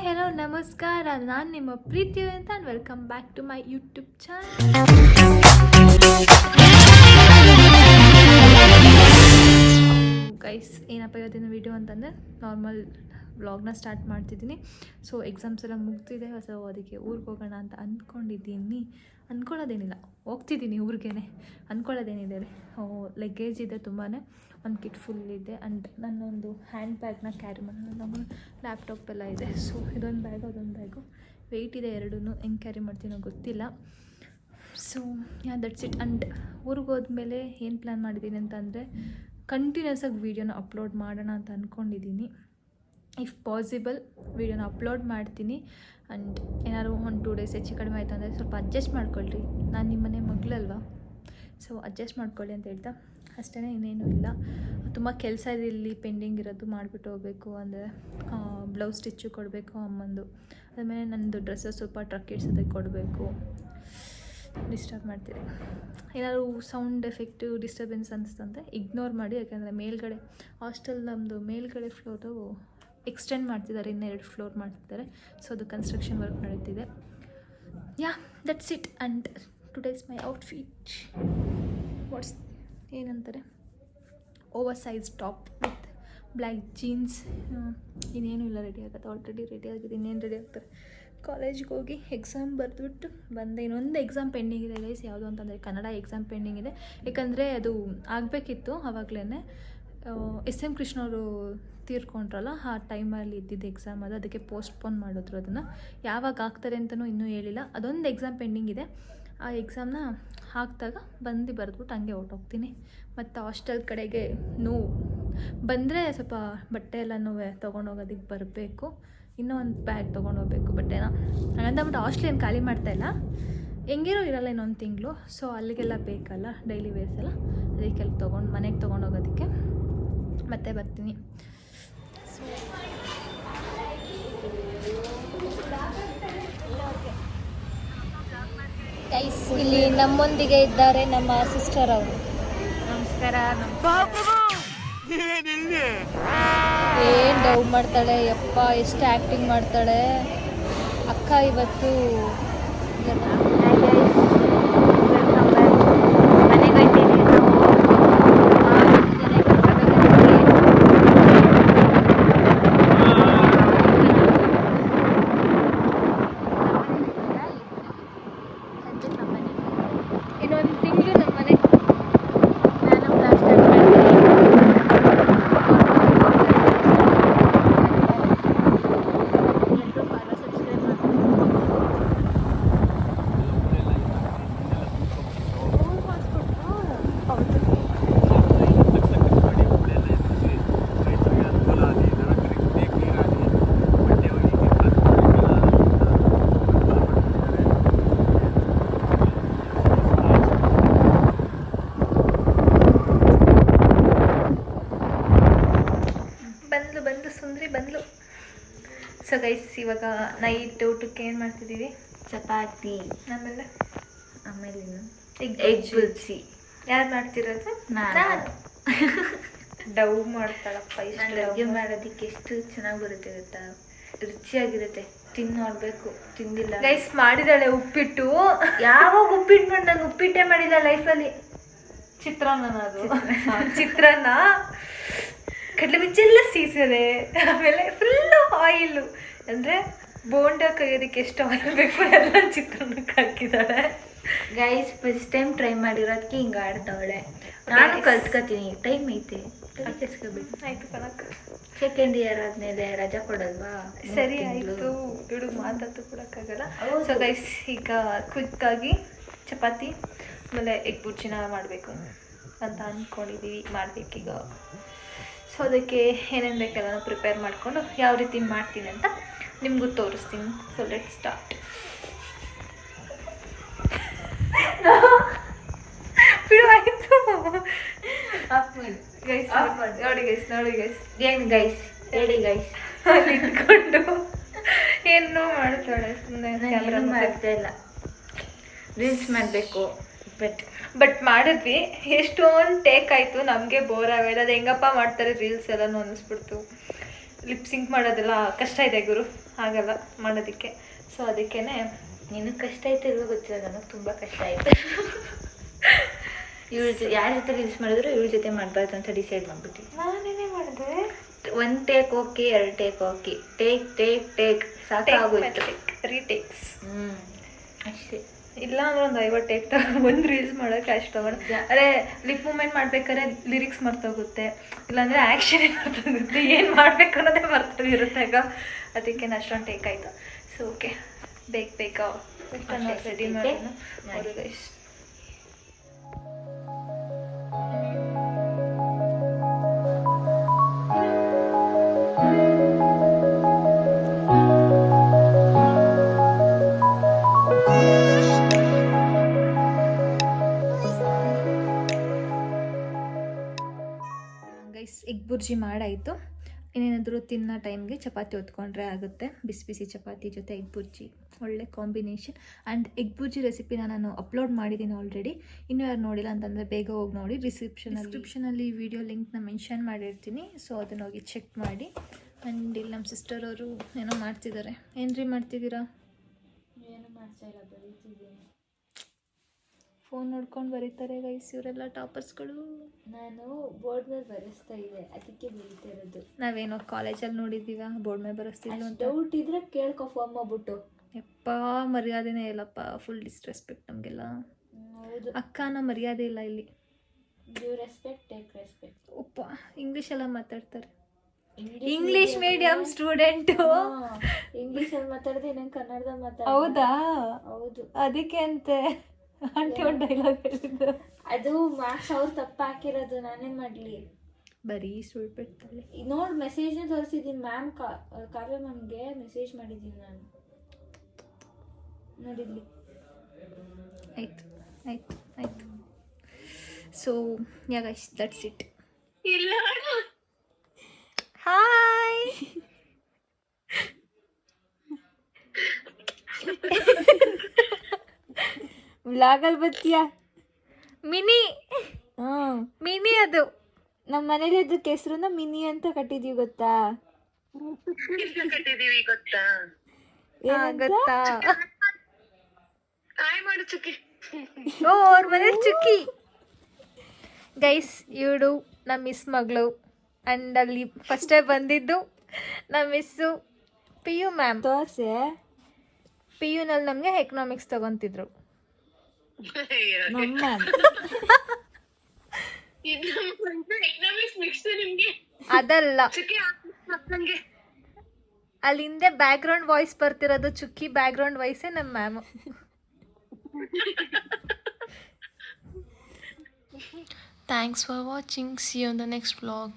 Hello ನಮಸ್ಕಾರ, ನಾನು ನಿಮ್ಮ ಪ್ರೀತಿ ಅಂತ welcome back to my YouTube channel. Guys, ಏನಪ್ಪ ಇವತ್ತಿನ ವಿಡಿಯೋ ಅಂತಂದರೆ ನಾರ್ಮಲ್ ವ್ಲಾಗ್ನ ಸ್ಟಾರ್ಟ್ ಮಾಡ್ತಿದ್ದೀನಿ. ಸೊ ಎಕ್ಸಾಮ್ಸ್ ಎಲ್ಲ ಮುಗ್ದಿದೆ, ಸೊ ಅದಕ್ಕೆ ಊರಿಗೆ ಹೋಗೋಣ ಅಂತ ಅಂದ್ಕೊಂಡಿದ್ದೀನಿ. ಅಂದ್ಕೊಳ್ಳೋದೇನಿಲ್ಲ, ಹೋಗ್ತಿದ್ದೀನಿ ಊರಿಗೇ. ಅಂದ್ಕೊಳ್ಳೋದೇನಿದೆ, ಲಗೇಜ್ ಇದೆ ತುಂಬಾ, ಒಂದು ಕಿಟ್ ಫುಲ್ ಇದೆ. ಆ್ಯಂಡ್ ನನ್ನೊಂದು ಹ್ಯಾಂಡ್ ಬ್ಯಾಗ್ನ ಕ್ಯಾರಿ ಮಾಡೋಣ. ನಮ್ಮ ಲ್ಯಾಪ್ಟಾಪ್ ಎಲ್ಲ ಇದೆ. ಸೊ ಇದೊಂದು ಬ್ಯಾಗು ಅದೊಂದು ಬ್ಯಾಗು ವೆಯ್ಟ್ ಇದೆ, ಎರಡೂ ಹೆಂಗೆ ಕ್ಯಾರಿ ಮಾಡ್ತೀನೋ ಗೊತ್ತಿಲ್ಲ. So that's it. ಆ್ಯಂಡ್ ಊರಿಗೆ ಹೋದ್ಮೇಲೆ ಏನು ಪ್ಲ್ಯಾನ್ ಮಾಡಿದ್ದೀನಿ ಅಂತಂದರೆ ಕಂಟಿನ್ಯೂಸ್ ಆಗಿ ವೀಡಿಯೋನ ಅಪ್ಲೋಡ್ ಮಾಡೋಣ ಅಂತ ಅಂದ್ಕೊಂಡಿದ್ದೀನಿ. ಇಫ್ ಪಾಸಿಬಲ್ ವೀಡಿಯೋನ ಅಪ್ಲೋಡ್ ಮಾಡ್ತೀನಿ. ಆ್ಯಂಡ್ ಏನಾದ್ರು 1-2 ಡೇಸ್ ಹೆಚ್ಚು ಕಡಿಮೆ ಆಯಿತು ಅಂದರೆ ಸ್ವಲ್ಪ ಅಡ್ಜಸ್ಟ್ ಮಾಡ್ಕೊಳ್ರಿ. ನಾನು ನಿಮ್ಮನೆ ಮಗಳಲ್ವಾ, ಸೊ ಅಡ್ಜಸ್ಟ್ ಮಾಡ್ಕೊಳ್ಳಿ ಅಂತ ಹೇಳ್ತಾ ಅಷ್ಟೇ, ಇನ್ನೇನು ಇಲ್ಲ. ತುಂಬ ಕೆಲಸ ಇದೆ ಇಲ್ಲಿ ಪೆಂಡಿಂಗ್ ಇರೋದು, ಮಾಡಿಬಿಟ್ಟು ಹೋಗಬೇಕು. ಅಂದರೆ ಬ್ಲೌಸ್ ಸ್ಟಿಚ್ಚು ಕೊಡಬೇಕು ಅಮ್ಮಂದು, ಅದಾದಮೇಲೆ ನನ್ನದು ಡ್ರೆಸ್ಸಸ್ ಸ್ವಲ್ಪ ಟ್ರಕ್ ಇಡ್ಸೋದಕ್ಕೆ ಕೊಡಬೇಕು. ಡಿಸ್ಟರ್ಬ್ ಮಾಡ್ತೀರಿ, ಏನಾದ್ರು ಸೌಂಡ್ ಎಫೆಕ್ಟು ಡಿಸ್ಟರ್ಬೆನ್ಸ್ ಅನಿಸ್ತಂತೆ ಇಗ್ನೋರ್ ಮಾಡಿ. ಯಾಕೆಂದರೆ ಮೇಲ್ಗಡೆ ಹಾಸ್ಟೆಲ್ ನಮ್ಮದು ಮೇಲ್ಗಡೆ ಫ್ಲೋರು ಎಕ್ಸ್ಟೆಂಡ್ ಮಾಡ್ತಿದ್ದಾರೆ, ಇನ್ನೂ 2 ಫ್ಲೋರ್ ಮಾಡ್ತಿದ್ದಾರೆ. ಸೊ ಅದು ಕನ್ಸ್ಟ್ರಕ್ಷನ್ ವರ್ಕ್ ನಡೀತಿದೆ. That's it. And today's my outfit what's ಏನಂತಾರೆ, oversize top with black jeans. ಇನ್ನೇನು ಇಲ್ಲ, ರೆಡಿ ಆಗುತ್ತೆ. ಆಲ್ರೆಡಿ ರೆಡಿ ಆಗಿದೆ, ಇನ್ನೇನು ರೆಡಿ ಆಗ್ತಾರೆ. ಕಾಲೇಜ್ಗೆ ಹೋಗಿ ಎಕ್ಸಾಮ್ ಬರೆದ್ಬಿಟ್ಟು ಬಂದೆ. ಇನ್ನೊಂದು ಎಕ್ಸಾಮ್ ಪೆಂಡಿಂಗ್ ಇದೆ ಗೈಸ್. ಯಾವುದು ಅಂತಂದರೆ ಕನ್ನಡ ಎಕ್ಸಾಮ್ ಪೆಂಡಿಂಗ್ ಇದೆ. ಯಾಕಂದರೆ ಅದು ಆಗಬೇಕಿತ್ತು ಆವಾಗಲೇ. SM ಕೃಷ್ಣ ಅವರು ತೀರ್ಕೊಂಡ್ರಲ್ಲ, ಆ ಟೈಮಲ್ಲಿ ಇದ್ದಿದ್ದು ಎಕ್ಸಾಮ್ ಅದು, ಅದಕ್ಕೆ ಪೋಸ್ಟ್ಪೋನ್ ಮಾಡಿದ್ರು. ಅದನ್ನು ಯಾವಾಗ ಆಗ್ತಾರೆ ಅಂತಲೂ ಇನ್ನೂ ಹೇಳಿಲ್ಲ. ಅದೊಂದು ಎಕ್ಸಾಮ್ ಪೆಂಡಿಂಗ್ ಇದೆ. ಆ ಎಕ್ಸಾಮ್ನ ಹಾಕಿದಾಗ ಬಂದು ಬರೆದ್ಬಿಟ್ಟು ಹಂಗೆ ಹೊರ್ಟೋಗ್ತೀನಿ. ಮತ್ತು ಹಾಸ್ಟೆಲ್ ಕಡೆಗೆ ಬಂದರೆ ಸ್ವಲ್ಪ ಬಟ್ಟೆ ಎಲ್ಲನೂ ತೊಗೊಂಡೋಗೋದಕ್ಕೆ ಬರಬೇಕು. ಇನ್ನೂ ಒಂದು ಬ್ಯಾಗ್ ತೊಗೊಂಡೋಗ್ಬೇಕು ಬಟ್ಟೆನ. ಹಂಗಂದ್ಬಿಟ್ಟು ಹಾಸ್ಟೆಲ್ ಏನು ಖಾಲಿ ಮಾಡ್ತಾಯಿಲ್ಲ, ಹೆಂಗಿರೋ ಇರಲ್ಲ ಇನ್ನೊಂದು ತಿಂಗಳು. ಸೊ ಅಲ್ಲಿಗೆಲ್ಲ ಬೇಕಲ್ಲ ಡೈಲಿ ವೇರ್ಸ್ ಎಲ್ಲ, ಅದಕ್ಕೆಲ್ಲ ಮನೆಗೆ ತೊಗೊಂಡೋಗೋದಕ್ಕೆ ಮತ್ತೆ ಬರ್ತೀನಿ. ಗೈಸ್, ಇಲ್ಲಿ ನಮ್ಮೊಂದಿಗೆ ಇದ್ದಾರೆ ನಮ್ಮ ಸಿಸ್ಟರ್ ಅವರು. ನಮಸ್ಕಾರ. ಏನು ಡವ್ ಮಾಡ್ತಾಳೆ ಯಪ್ಪ, ಎಷ್ಟು ಆ್ಯಕ್ಟಿಂಗ್ ಮಾಡ್ತಾಳೆ ಅಕ್ಕ ಇವತ್ತು. ಇನ್ನೊಂದು ತಿಂಗಳು ನಮ್ಮ ಮನೆ ಬಂದ್ಲು. ಸೊ ಗೈಸ್, ಇವಾಗ ನೈಟ್ ಊಟಕ್ಕೆ ಏನು ಮಾಡ್ತಿದ್ದೀವಿ? ಚಪಾತಿ, ಆಮೇಲೆ ಎಗ್ ಬುಜ್ಜಿ. ಯಾರು ಮಾಡ್ತಿರೋದು? ನಾನು. ಡವ್ ಮಾಡ್ತಾಳಪ್ಪ. ನಾನು ಅಡುಗೆ ಮಾಡೋದಕ್ಕೆ ಎಷ್ಟು ಚೆನ್ನಾಗಿ ಬರುತ್ತೆ ಗೊತ್ತಾ, ರುಚಿಯಾಗಿರುತ್ತೆ. ತಿಂದು ನೋಡಬೇಕು, ತಿಂದಿಲ್ಲ. ಗೈಸ್ ಮಾಡಿದಾಳೆ ಉಪ್ಪಿಟ್ಟು. ಯಾವಾಗ ಉಪ್ಪಿಟ್ಟು ಮಾಡಿ, ನಾನು ಉಪ್ಪಿಟ್ಟೇ ಮಾಡಿಲ್ಲ ಲೈಫಲ್ಲಿ. ಚಿತ್ರಾನ್ನ, ಅದು ಚಿತ್ರಾನ್ನ ಕಡಲೆ ಬೀಜೆಲ್ಲ ಸೀಸದೆ, ಆಮೇಲೆ ಫುಲ್ಲು ಆಯಿಲು. ಅಂದರೆ ಬೋಂಡ ಕೈಯೋದಕ್ಕೆ ಎಷ್ಟು ಆಯಿಲ್ ಬೇಕು ಎಲ್ಲ ಚಿತ್ರಾನ್ನಕ್ಕೆ ಹಾಕಿದ್ದಾಳೆ. ಗೈಸ್, ಫಸ್ಟ್ ಟೈಮ್ ಟ್ರೈ ಮಾಡಿರೋದಕ್ಕೆ ಹಿಂಗೆ ಆಡ್ತಾವಳೆ. ನಾನು ಕಲ್ತ್ಕೊತೀನಿ, ಟೈಮ್ ಐತೆ, ಕೆಲ್ಸ್ಕೋಬೇಕು. ಆಯಿತು ಕಣಕ್ಕ. ಸೆಕೆಂಡ್ ಇಯರ್ ಆದಮೇಲೆ ರಜಾ ಕೊಡಲ್ವಾ? ಸರಿ ಆಯಿತು, ಬಿಡು, ಮಾತಾಡ್ತು ಕೊಡೋಕ್ಕಾಗಲ್ಲ. ಸೊ ಗೈಸ್, ಈಗ ಕ್ವಿಕ್ಕಾಗಿ ಚಪಾತಿ ಆಮೇಲೆ ಎಗ್ ಬುಜ್ಜಿನ ಮಾಡಬೇಕು ಅಂತ ಅಂದ್ಕೊಂಡಿದ್ದೀವಿ. ಮಾಡಬೇಕೀಗ. ಸೊ ಅದಕ್ಕೆ ಏನೇನು ಬೇಕೆಲ್ಲ ಪ್ರಿಪೇರ್ ಮಾಡಿಕೊಂಡು ಯಾವ ರೀತಿ ಮಾಡ್ತೀನಿ ಅಂತ ನಿಮಗೂ ತೋರಿಸ್ತೀನಿ. So let start. ಬಿಡು, ಆಯಿತು. ಗೈಸ್ ನೋಡಿ ಗೈಸ್ ಏನು ಗೈಸ್ ಹೇಳಿ ಗೈಸ್. ನಿಂತ್ಕೊಂಡು ಏನೋ ಮಾಡ್ತಾಳೆ ಸುಮ್ಮನೆ. ಮಾಡ್ತಾ ಇಲ್ಲ, ರೀಲ್ಸ್ ಮಾಡಬೇಕು. ಬಟ್ ಮಾಡಿದ್ವಿ, ಎಷ್ಟೊಂದು ಟೇಕ್ ಆಯಿತು, ನಮಗೆ ಬೋರ್ ಆಗೋದು. ಅದು ಹೆಂಗಪ್ಪ ಮಾಡ್ತಾರೆ ರೀಲ್ಸ್ ಎಲ್ಲನೂ ಅನ್ನಿಸ್ಬಿಡ್ತು. ಲಿಪ್ ಸಿಂಕ್ ಮಾಡೋದೆಲ್ಲ ಕಷ್ಟ ಇದೆ ಗುರು, ಆಗಲ್ಲ ಮಾಡೋದಕ್ಕೆ. ಸೊ ಅದಕ್ಕೇ ನಿನಗೆ ಕಷ್ಟ ಆಯ್ತು ಇಲ್ವೋ ಗೊತ್ತಿಲ್ಲ, ನನಗೆ ತುಂಬ ಕಷ್ಟ ಆಯ್ತು. ಯಾರ ಜೊತೆ ರೀಲ್ಸ್ ಮಾಡಿದ್ರು ಇವಳ ಜೊತೆ ಮಾಡಬಾರ್ದು ಅಂತ ಡಿಸೈಡ್ ಮಾಡ್ಬಿಟ್ಟು. ನಾನೇನೇ ಮಾಡಿದೆ, 1 take okay, 2 take okay, take ಸಾಕಾಗೋಯ್ತು. ರೀಟೇಕ್ಸ್ ಅಷ್ಟೇ. ಇಲ್ಲ ಅಂದ್ರೆ ಒಂದು 50 ಟೇಕ್ ಒಂದು ರೀಲ್ಸ್ ಮಾಡೋಕ್ಕೆ ಅಷ್ಟು ಅದೇ ಲಿಪ್ ಮೂಮೆಂಟ್ ಮಾಡ್ಬೇಕಾದ್ರೆ ಲಿರಿಕ್ಸ್ ಮರ್ತೋಗುತ್ತೆ, ಇಲ್ಲಾಂದರೆ ಆ್ಯಕ್ಷನ್ ಮರ್ತೋಗುತ್ತೆ, ಏನು ಮಾಡಬೇಕು ಅನ್ನೋದೇ ಮರ್ತೋಗಿರುತ್ತೆ ಆಗ. ಅದಕ್ಕೆ ಅಷ್ಟೊಂದು ಟೇಕ್ ಆಯಿತು. ಸೊ ಓಕೆ, ಬೇಗ ರೆಡಿ ಮಾಡೋಣ ಅವ್ರಿಗೆ. ಎಗ್ ಬುರ್ಜಿ ಮಾಡಾಯಿತು. ಇನ್ನೇನಾದರೂ ತಿನ್ನೋ ಟೈಮ್ಗೆ ಚಪಾತಿ ಹೊತ್ಕೊಂಡ್ರೆ ಆಗುತ್ತೆ. ಬಿಸಿ ಬಿಸಿ ಚಪಾತಿ ಜೊತೆ ಎಗ್ ಬುರ್ಜಿ ಒಳ್ಳೆ ಕಾಂಬಿನೇಷನ್. ಆ್ಯಂಡ್ ಎಗ್ ಬುರ್ಜಿ ರೆಸಿಪಿನ ನಾನು ಅಪ್ಲೋಡ್ ಮಾಡಿದ್ದೀನಿ ಆಲ್ರೆಡಿ. ಇನ್ನೂ ಯಾರು ನೋಡಿಲ್ಲ ಅಂತಂದರೆ ಬೇಗ ಹೋಗಿ ನೋಡಿ. ಡಿಸ್ಕ್ರಿಪ್ಷನಲ್ಲಿ ವಿಡಿಯೋ ಲಿಂಕ್ನ ಮೆನ್ಷನ್ ಮಾಡಿರ್ತೀನಿ. ಸೊ ಅದನ್ನು ಹೋಗಿ ಚೆಕ್ ಮಾಡಿ. ಆ್ಯಂಡ್ ಇಲ್ಲಿ ನಮ್ಮ ಸಿಸ್ಟರ್ ಅವರು ಏನೋ ಮಾಡ್ತಿದ್ದಾರೆ. ಏನ್ರಿ ಮಾಡ್ತಿದ್ದೀರಾ? ಏನು ಮಾಡ್ತಾ ಇಲ್ಲ, ಬರೀತಿದ್ದೀನಿ. ಫೋನ್ ನೋಡ್ಕೊಂಡು ಬರೀತಾರೆ ಗೈಸ್ ಇವರೆಲ್ಲ ಟಾಪರ್ಸ್ಗಳು. ನಾನು ಬೋರ್ಡ್ ಮೇಲೆ ಬರೆಸ್ತಾ ಇದ್ದೆ, ಅದಕ್ಕೆ ಬರೀತಾ ಇರೋದು. ನಾವೇನೋ ಕಾಲೇಜಲ್ಲಿ ನೋಡಿದ್ದೀವ ಬೋರ್ಡ್ ಮೇಲೆ ಬರೆಸ್ತಿಲ್ಲ ಅಂತ. ಡೌಟ್ ಇದ್ರೆ ಕೇಳ್ಕೊ ಫೋನ್ ಮಾಡ್ಬಿಟ್ಟು. ಯಪ್ಪ ಮರ್ಯಾದೆನೇ ಇಲ್ಲಪ್ಪ, ಫುಲ್ ಡಿಸ್ರೆಸ್ಪೆಕ್ಟ್ ನಮಗೆಲ್ಲ. ಹೌದು, ಅಕ್ಕನ ಮರ್ಯಾದೆ ಇಲ್ಲ ಇಲ್ಲಿ. Give respect, take respect. ಒಪ್ಪ ಇಂಗ್ಲೀಷೆಲ್ಲ ಮಾತಾಡ್ತಾರೆ. English medium student. ಇಂಗ್ಲೀಷಲ್ಲಿ ಮಾತಾಡಿದೆ, ನಂಗೆ ಕನ್ನಡದಲ್ಲಿ ಮಾತಾಡ. ಹೌದಾ? ಹೌದು, ಅದಕ್ಕೆ ಅಂತೆ ಆಂಟಿ ಒಂದು ಡೈಲಾಗ್ ಹೇಳಿದ್ದು. ಅದು ಮಾರ್ಕ್ಸ್ ಅವ್ರು ತಪ್ಪ ಹಾಕಿರೋದು, ನಾನೇನು ಮಾಡಲಿ. ಬರೀ ಸುಳ್ಬಿಡ್ತಾಳೆ. ನೋಡಿ ಮೆಸೇಜ್ನ ತೋರಿಸಿದ್ದೀನಿ ಮ್ಯಾಮ್, ಕಾವ್ಯ ಮ್ಯಾಮ್ಗೆ ಮೆಸೇಜ್ ಮಾಡಿದ್ದೀನಿ ನಾನು, ನೋಡಿದ್ಲಿ. ಆಯ್ತು. So yeah guys, that's it. ಇಲ್ಲ ಹಾಯ್. ವ್ಲಾಗಲ್ಲಿ ಬರ್ತೀಯಾ? ಮಿನಿ ಮಿನಿ ಅದು ನಮ್ಮ ಮನೇಲಿ ಅದಕ್ಕೆ ಹೆಸರನ್ನ ಮಿನಿ ಅಂತ ಕಟ್ಟಿದೀವಿ, ಗೊತ್ತಾ? ಗೊತ್ತಾ? ಓ, ಅವ್ರ ಮನೇಲಿ ಚುಕ್ಕಿ. ಗೈಸ್ ಇವಳು ನಮ್ಮ ಮಿಸ್ ಮಗಳು. ಆ್ಯಂಡ್ ಅಲ್ಲಿ ಫಸ್ಟೇ ಬಂದಿದ್ದು ನಮ್ಮ ಮಿಸ್ಸು PU ಮ್ಯಾಮ್. ತೋರ್ಸೆ. PUನಲ್ಲಿ ನಮಗೆ ಎಕನಾಮಿಕ್ಸ್ ತಗೊತಿದ್ರು. ಅದಲ್ಲ, ಅಲ್ಲಿ ಹಿಂದೆ ಬ್ಯಾಕ್ ಗ್ರೌಂಡ್ ವಾಯ್ಸ್ ಬರ್ತಿರೋದು ಚುಕ್ಕಿ ಬ್ಯಾಕ್ ಗ್ರೌಂಡ್ ವಾಯ್ಸೇ ನಮ್ಮ ma'am. Thanks for watching. See you on the next vlog.